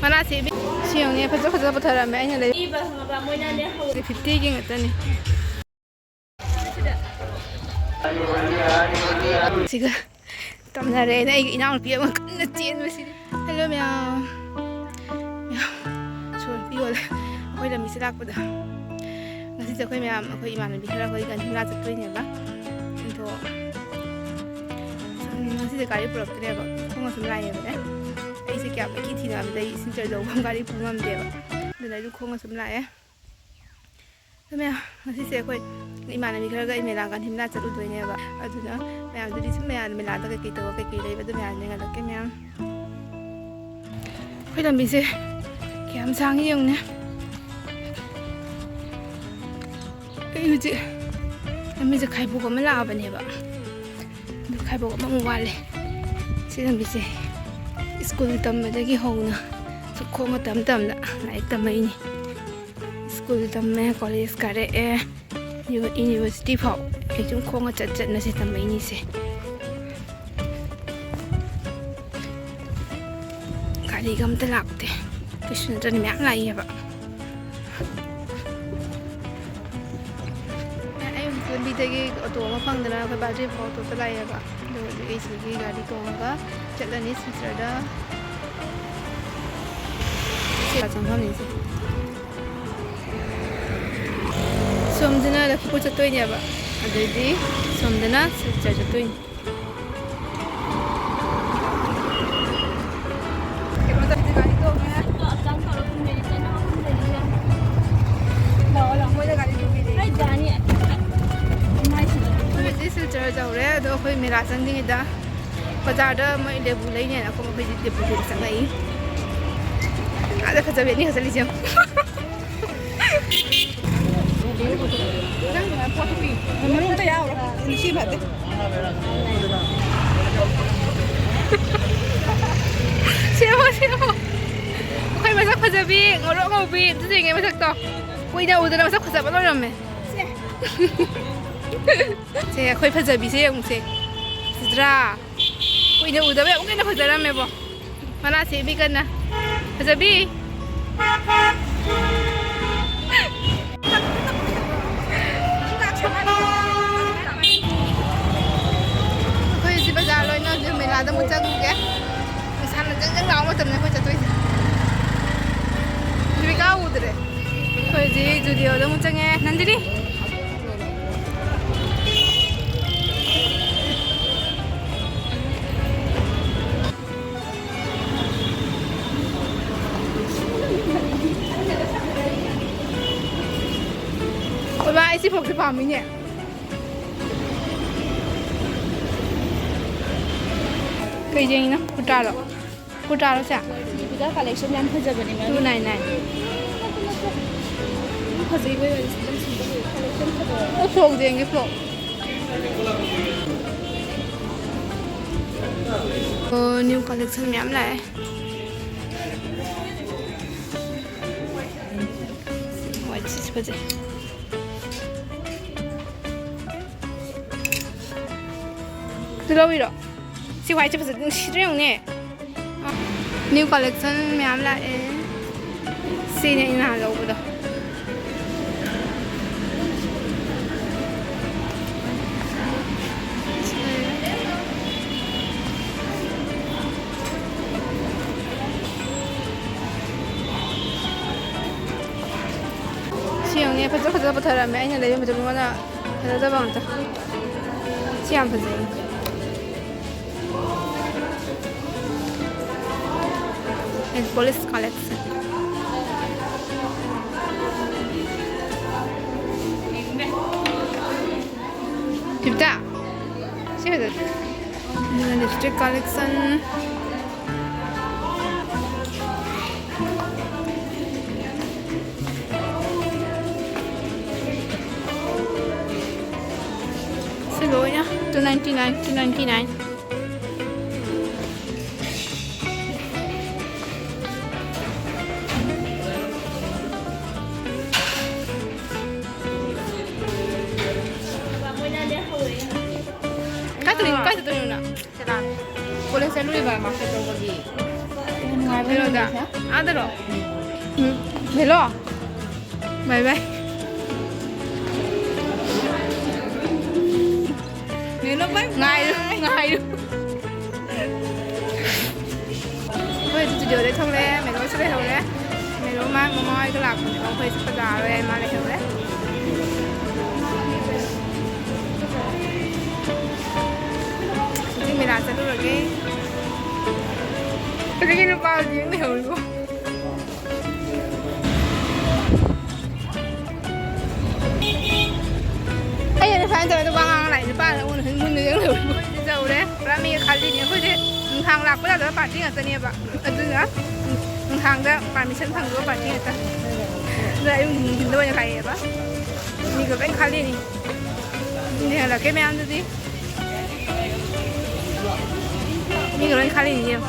mana sih siangnya ꯐꯖ ꯄꯨꯊꯔꯝꯃꯦ ꯑꯩꯅ ꯂꯩꯕ ꯃꯣꯏꯅꯅꯦ 50ꯒꯤ ꯉꯥꯛꯇꯅꯤ siga tamnare na ay inaunpi ang kanna cheenbasidi hello ma'am so piol akoy lami sa lakpada ngasi sa akoy ma'am akoy imanabi khara akoy kanhila chattoine ba into ngasi sa gari puraptre ba khonga sum lai ba ai se kya ba ki thina ba dai sin char do gari pungam de ba dai lu khonga sum lai ma'am ngasi se akoy imanabi khara ga imela kan himla chatu doine ba aduna ma'am dudi sum ma'am mela da kai to kai lei ba du ma'am ne ga ke ma'am khoi lambi se kyam sang yong ne kai uji lambi se khai bo ko ma la ba ne ba du khai bo ko ma mu wa le si lambi se school tam ma da gi hona su kho ma tam na lai tam mai ni school tam me college kare university phau ai chung khong chat na se tam mai ni se gari gam ta lakte kishna tan mya lai ba ai lambi da gi auto ma phang da na ka ba je photo ta lai ba do ai si gi gari ko ga chat la ni sister da se chang pham ni se somdana la ko chatoi ne ba adedi somdana sister chatoi ke ma ta gari ko me chang tharo kun me se na kun de la la mo da gari ko bi ai jani mai si ko be sister jaw re do khoi mera sang ding da bazar da mai de bu lai ne na ko khoi de bu de sang ai ada ka jabe ni ha sali jam Menurut saya orang ini berarti. Siapa? Kau masak kajabi, ngorok ngopi, itu sih nggak masak toh. Kau ini udah masak kajabi apa namanya? Saya kau kajabi sih yang sih. Sedra. Kau ini udah berapa mungkin kajabi namanya boh. Mana sih bikin na? Kajabi. Rồi nó giờ mình làm tao muốn chơi cũng kìa sao nó chẳng lòng mà tầm này phải chơi tôi đi cao rồi đấy thôi gì dù điều tao muốn chơi nghe năn đi bye bye xin phục thì phòng mình nhỉ cái gì nữa, cutalo sao? Kita collection yang kerja bani mana? 299. Kerja ini Nó phồng gì cái phồng? New collection mắm lại. White cheese bơ. Từ lâu rồi. Si white cheese bơ 싫어요 nè. New collection mắm lại. Si này là lâu rồi. 시영이 퍼져부터 라면 아니야 내가 먼저 뭐나 하다 봐한다 시안 퍼져 이 police collection 집다 시에서 이건 립스틱 collection Lỗi nhá, 299. Cái từ nào? Boleh saya dulu ya, Mas, itu lagi. Ini ngai 그러다 아들어 별로 바이바이 Melo bye. ngay luôn bây giờ giờ để không lẽ mày nói sẽ đây không lẽ mày nói mang mà moi cái lạc nó phải sắp già rồi em mang lại không lẽ mày làm sao được cái nó bao nhiêu đều luôn bây giờ phải rồi tôi băng lại ba là muốn hình như những điều dầu đấy ra mi khăn đi những cái gì thằng lạc bây giờ bạn chính là tên gì vậy ở dưới á thằng đó bạn mình chân thằng đó bạn chính là ta giờ em nhìn đâu như cái vậy mi cái bên khăn đi này là cái mẹ ăn gì mi cái bên khăn đi nhiều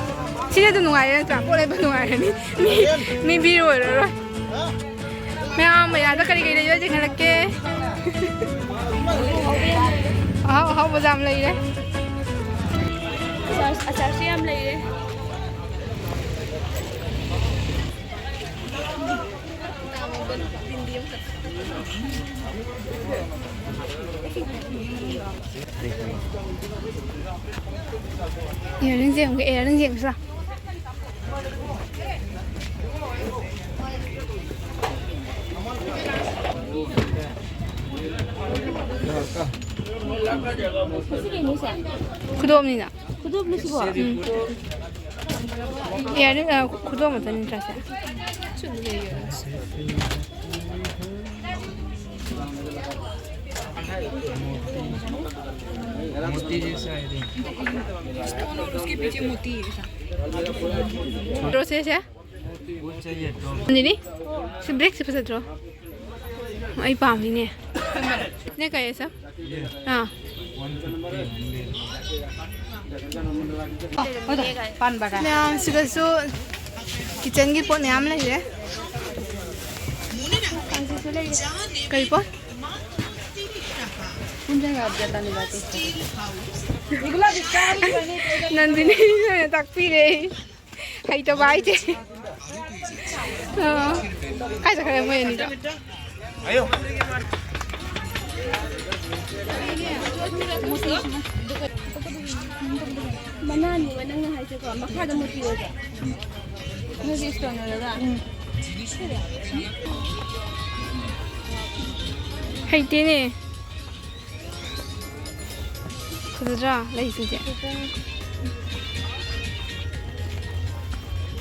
진짜 좀 농아야 좀 꼬레 농아야 mi 비로 rồi mẹ mày ăn tất cả cái này cho 할게 không bao giờ lấy đấy Achar si am lấy đấy. Nhiều lên giềng cái lên giềng sao 구독입니다. Kudu beli sih buat. 얘는 구독 못하는 자세. मोती जैसा है उसके पीछे मोती है ऐसा. 들어오세요, 제? वो चाहिए तो 언니니? 지금 브렉스 벌써 들어. 이 밤이네. 내가 해서? ये 아. 150 Pan baka. 그냥 지금서 किचन की पोट नाम लगे कई pot Punja nggak ada tanda batik. Igulah dikari bani. Nandini तक पी रे hay to bai chứ hay sao cái mới này ayo Mana nih, mana nggak hasil kok? Maka ada motif aja. Ini stone ada. hay tí này cứ ra lấy gì vậy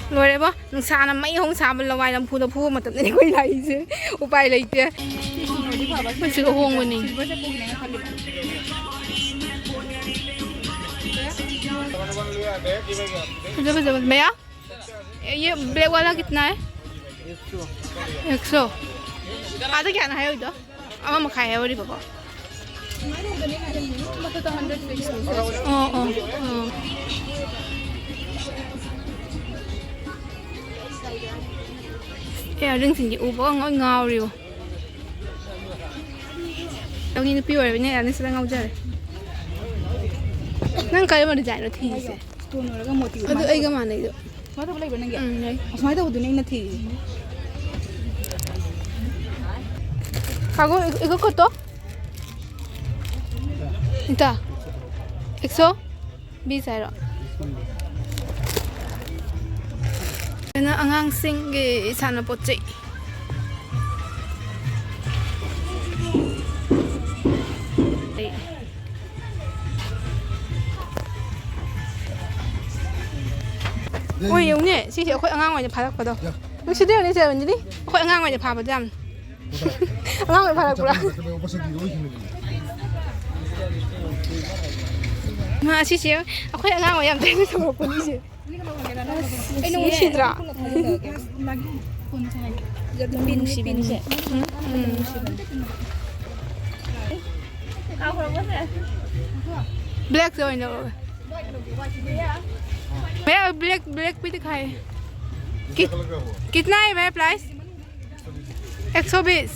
rồi đấy bố nó xa là mấy không xa mình là vài làm phu mà tận này quay lại chứ bay lại chứ mình chưa có huông rồi nè bây giờ mấy á ये black वाला कितना है 100 आधा क्या ना है इधर अब हम खाए हैं वो बाबा ring gì ubo ngồi ngào rồi đâu như piu rồi này anh sẽ ngào chơi nang cái mà design nó thì Stone ada motif. itu ai cái mà này được Semua tu boleh benar nggak? đấy Semua tu udah nanti. 가고 이거 것도 있다 엑소 비싸요 얘는 앙앙생게 사는 뽀찌 ôi ông nhỉ chị khôi ngang ngoài phá được đâu nó chỉ điều này chơi mình đi khôi ngang ngoài phá vào jam ngang ngoài phá được rồi mà chị khôi ngang ngoài em thấy nó không có gì anh nó chỉ ra Bin sih. black rồi nữa भैया black भी दिखाए कितना है भैया price 120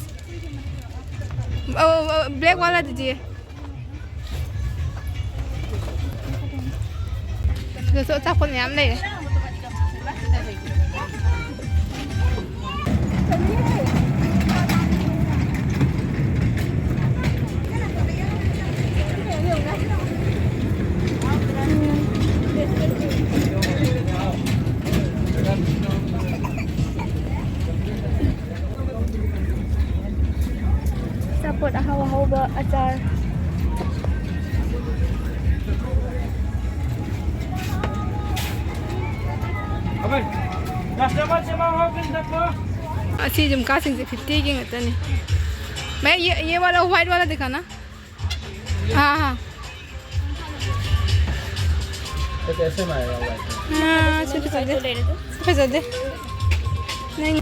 black वाला दीजिए तो सब कुछ नाम नहीं ꯑꯍꯥꯎꯕ ꯑꯆꯥꯔ अच्छी झुमका सिंह से 50 के होते हैं मैं ये वाला व्हाइट वाला दिखाना हाँ हाँ तो कैसे में आएगा हाँ सिर्फ कर दे नहीं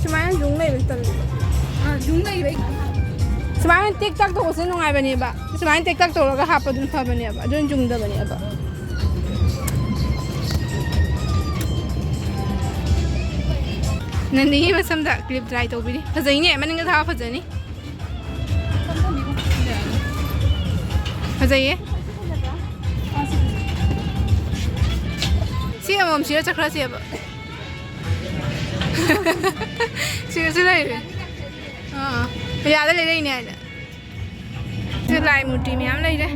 Semuanya jumlah betul. Jumlah ini. Semuanya TikTok tu khusus nungai bani ba. Semuanya TikTok tu orang apa dun apa bani ba. Dun jumlah bani ba. Nanti ini macam dah clip try tu bini. Pasal ini, mana enggak tahu pasal ni. Pasal ini. Siapa mau siapa cakap siapa? Seriouslyเลยพยาได้เลยได้เนี่ยคือลายมูตีมีอะไรเลย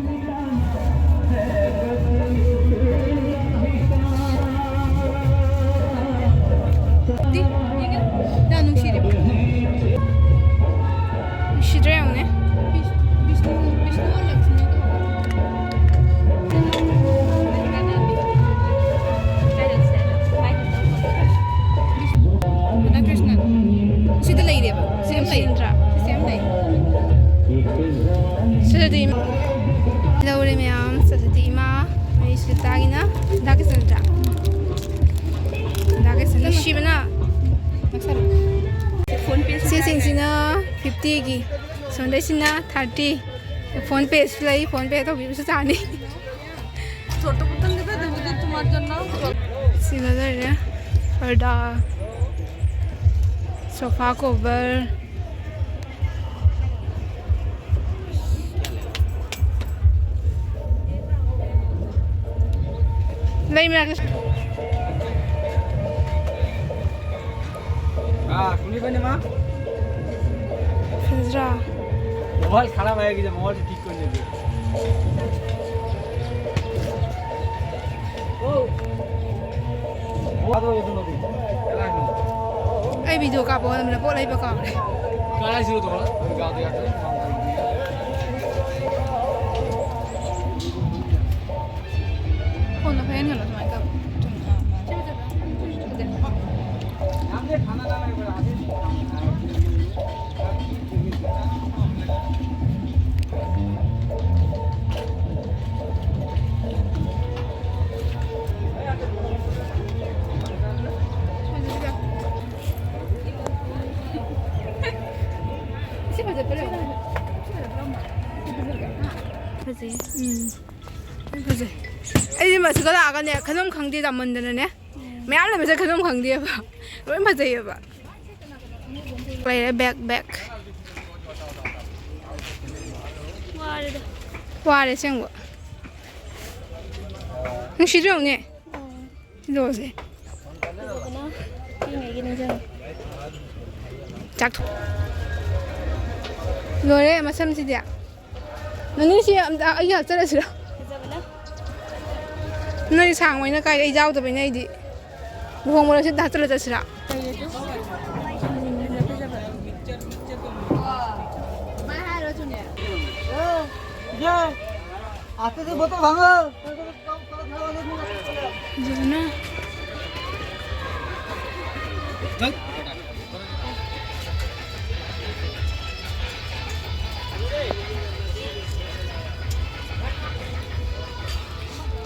ดิยังไงด้านนู้นชีดิชีเรียงเนี่ยSita lagi dia, same lagi. Sita di, lalu ni am, sita di ma, ini sita lagi na, dah kesana. Siapa na? Maksud? Sing sina 50 ki, sonda sina 30. Phone pay lagi, phone pay tu bisa cari. ছোট বোতল দিবে দেবো তোমার জন্য Sila dah, perda. Sofa cover Lain mana खुली बने माँ Fizra mobile खराब आएगी जब मोबाइल ठीक करने दे तो ये सुनो भी Ay video ka po naman po live ka गाना शुरू तो करो गा दो यार Phone na phone ka na ka हमने खाना ना लगे बड़ा आदमी Fazay. Ay di mas kala ka niya kanong khangdi da man na niya. May alam sa kanong khangdi ba. Roy fazay ba. Play back. Wale sing ba. Nang shi zhong ni. Lo se. Chak. Lo re masam si dia. Nani si ay ya tsara sira. Nani sang mai na kai ai jaw da bai nai di. Buhong mo si da tsara da sira. Mai hai ro chu ne. ये आते थे बोतल भांगो Jana.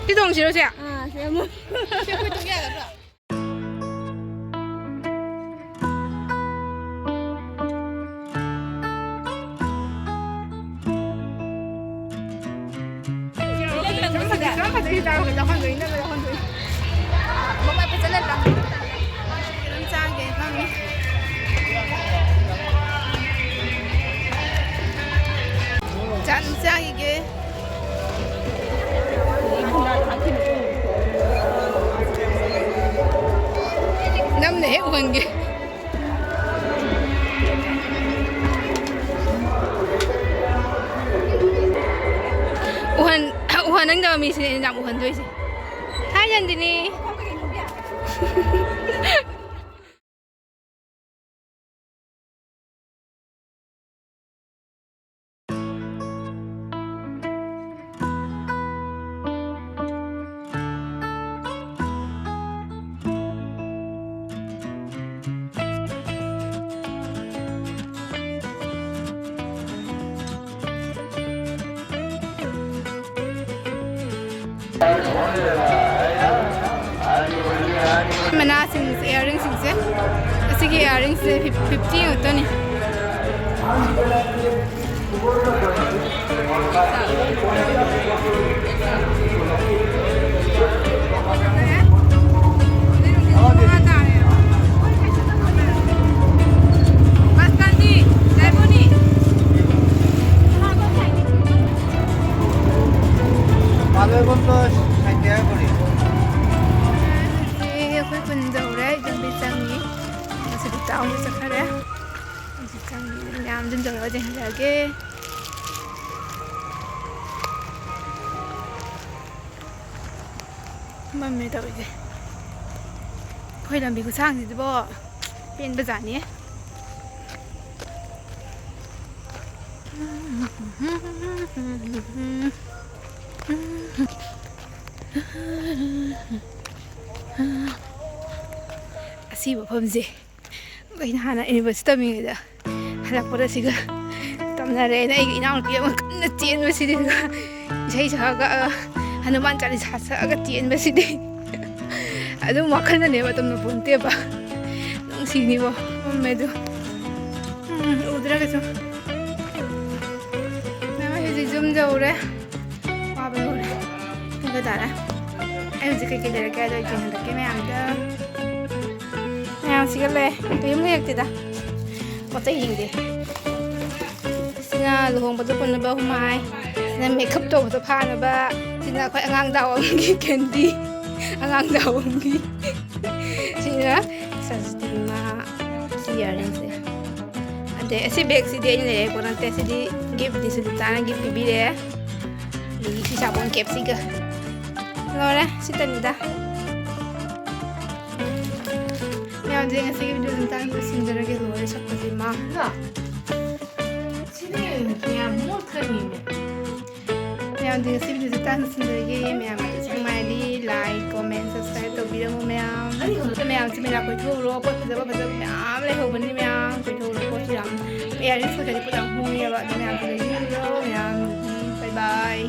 Cái đồng chí đâu chị ạ? À, xem không? Chị không biết nghe được ạ? 짠짜이게 남네 관계 우한 ꯎꯍꯟꯅꯤꯡꯗꯕ ꯃꯤꯁꯤꯅꯦ ꯑꯩꯅ ꯌꯥꯝ ꯎꯍꯟꯗꯣꯏꯁꯦ ꯍꯥꯏ ꯅꯟꯗꯤꯅꯤ ꯃꯅꯥꯁꯤꯡ ꯏꯌꯥꯔꯤꯡꯁꯤꯡꯁꯦ ꯑꯁꯤꯒꯤ ꯏꯌꯥꯔꯤꯡꯁꯦ 50 ꯉꯥꯛꯇꯅꯤ ꯑꯩꯈꯣই ꯈꯨꯟ ꯌꯧꯔꯦ ꯂꯝꯕꯤ ꯆꯪꯉꯤ ꯉꯁꯤꯗꯤ ꯇꯥꯎꯟꯗ ꯆꯠꯈ꯭ꯔꯦ ꯍꯧꯖꯤꯛ ꯆꯪꯉꯤ ꯃꯌꯥꯝ ꯑꯗꯨꯝ ꯇꯧꯔꯒ ꯍꯜꯂꯛꯑꯒꯦ ꯃꯝꯃꯦ ꯇꯧꯔꯤꯁꯦ ꯑꯩꯈꯣꯏ ꯂꯝꯕꯤ ꯈꯨꯁꯥꯡꯁꯤꯗꯤꯕꯣ ꯄꯦꯟꯕꯖꯥꯠꯅꯤ ꯑꯁꯤ ꯃꯐꯝꯁꯦ ꯑꯩꯅ ꯍꯥꯟꯅ ꯌꯨꯅꯤꯚꯔꯁꯤꯇꯤ ꯇꯝꯃꯤꯉꯩꯗ ꯍꯜꯂꯛꯄꯗ ꯁꯤꯒ ꯇꯝꯅꯔꯦ ꯑꯩꯅ ꯑꯩꯒꯤ ꯏꯅꯥꯎꯅꯨꯄꯤ ꯑꯃ ꯀꯟꯅ ꯆꯦꯟꯕꯁꯤꯗꯤ ꯏꯁꯩ ꯁꯛꯑꯒ ꯍꯅꯨꯃꯥꯟ ꯆꯥꯂꯤꯁꯥ ꯁꯛꯑꯒ ꯆꯦꯟꯕꯁꯤꯗꯤ ꯑꯗꯨꯝ ꯋꯥꯈꯜꯗꯅꯦꯕ ꯇꯝꯅ ꯄꯨꯟꯇꯦꯕ ꯅꯨꯡꯁꯤꯅꯤꯕꯣ ꯃꯝꯃꯦꯗꯣ ꯎꯗ꯭ꯔꯒꯁꯨ ꯍꯧꯖꯤꯛ ꯌꯨꯝ ꯌꯧꯔꯦ ꯋꯥꯕ ꯂꯣꯏꯔꯦ ꯄꯨꯡ ꯇꯥꯔꯦ ꯑꯩ ꯍꯧꯖꯤꯛ ꯀꯩꯀꯩ ꯂꯩꯔꯛꯀꯦ ꯍꯥꯏꯗꯣ ꯑꯩ ꯍꯟꯗꯛꯀꯤ ꯃꯌꯥꯝꯗ ꯃꯌꯥꯝ ꯁꯤꯒ ꯂꯩ ꯀꯩꯝ ꯂꯩꯔꯛꯇꯦꯗ ꯄꯣꯠ ꯆꯩ ꯌꯦꯡꯗꯦ ꯁꯤꯅ ꯂꯨꯍꯣꯡꯕꯗ ꯄꯨꯟꯅꯕ ꯍꯨꯃꯥꯏ ꯁꯤꯅ ꯃꯦꯀꯞ ꯇꯧꯕꯗ ꯐꯥꯅꯕ ꯁꯤꯅ ꯑꯩꯈꯣꯏ ꯑꯉꯥꯡ ꯗꯥꯋꯡꯒꯤ ꯀꯦꯟꯗꯤ ꯑꯉꯥꯡ ꯗꯥꯋꯡꯒꯤ ꯁꯤꯅ ꯁꯟꯁ꯭ꯀ꯭ꯔꯤꯟ ꯁꯤ ꯏꯌꯥꯔꯤꯡꯁꯦ ꯑꯗꯩ ꯑꯁꯤ ꯕꯦꯒꯁꯤꯗꯤ ꯑꯩꯅ ꯂꯩꯔꯛꯄ ꯅꯠꯇꯦ ꯁꯤꯗꯤ ꯒꯤꯐꯇꯤ ꯁꯨꯂꯤꯇꯥꯅ ꯒꯤꯐ ꯄꯤꯕꯤꯔꯛꯑꯦ ꯑꯗꯒꯤ ꯁꯤ ꯁꯥꯄꯣꯟ ꯀꯦꯞꯁꯤꯒ ꯂꯣꯏꯔꯦ ꯁꯤꯇꯅꯤꯗ ꯃꯌꯥꯝꯁꯦ ꯉꯁꯤꯒꯤ ꯚꯤꯗꯤꯑꯣ ꯁꯨꯝꯇꯪ ꯂꯣꯏꯁꯤꯟꯖꯔꯒꯦ ꯂꯣꯏꯔꯦ ꯁꯛꯄꯁꯤ ꯃꯥ ꯃꯌꯥꯝꯁꯦ ꯉꯁꯤ ꯚꯤꯗꯤꯑꯣ ꯁꯨꯝꯇꯪ ꯂꯣꯏꯁꯤꯟꯖꯔꯒꯦ ꯃꯌꯥꯝ ꯑꯗꯨꯁꯨ ꯅꯨꯡꯉꯥꯏꯔꯤ ꯂꯥꯏꯛ ꯀꯣꯃꯦꯟ ꯁꯕꯁꯀ꯭ꯔꯥꯏꯕ ꯇꯧꯕꯤꯔꯝꯃꯨ ꯃꯌꯥꯝꯁꯦ ꯃꯦꯂꯥ ꯀꯣꯏꯊꯣꯛꯎꯔꯣ ꯄꯣꯠ ꯐꯖꯕ ꯃꯌꯥꯝ ꯂꯩꯍꯧꯕꯅꯤ ꯃꯌꯥꯝ ꯀꯣꯏꯊꯣꯛꯎꯔꯣ ꯄꯣꯠꯁꯨ ꯌꯥꯝ ꯏꯌꯥꯔꯤꯡꯁ ꯈꯛꯇꯗꯤ ꯄꯣꯠ ꯌꯥꯝ ꯍꯣꯡꯉꯦꯕ ꯑꯗꯨ ꯃꯌꯥꯝꯁꯨ ꯂꯩꯕꯤꯔꯨꯔꯣ ꯃꯌꯥꯝ ꯕꯥꯏ ꯕꯥꯏ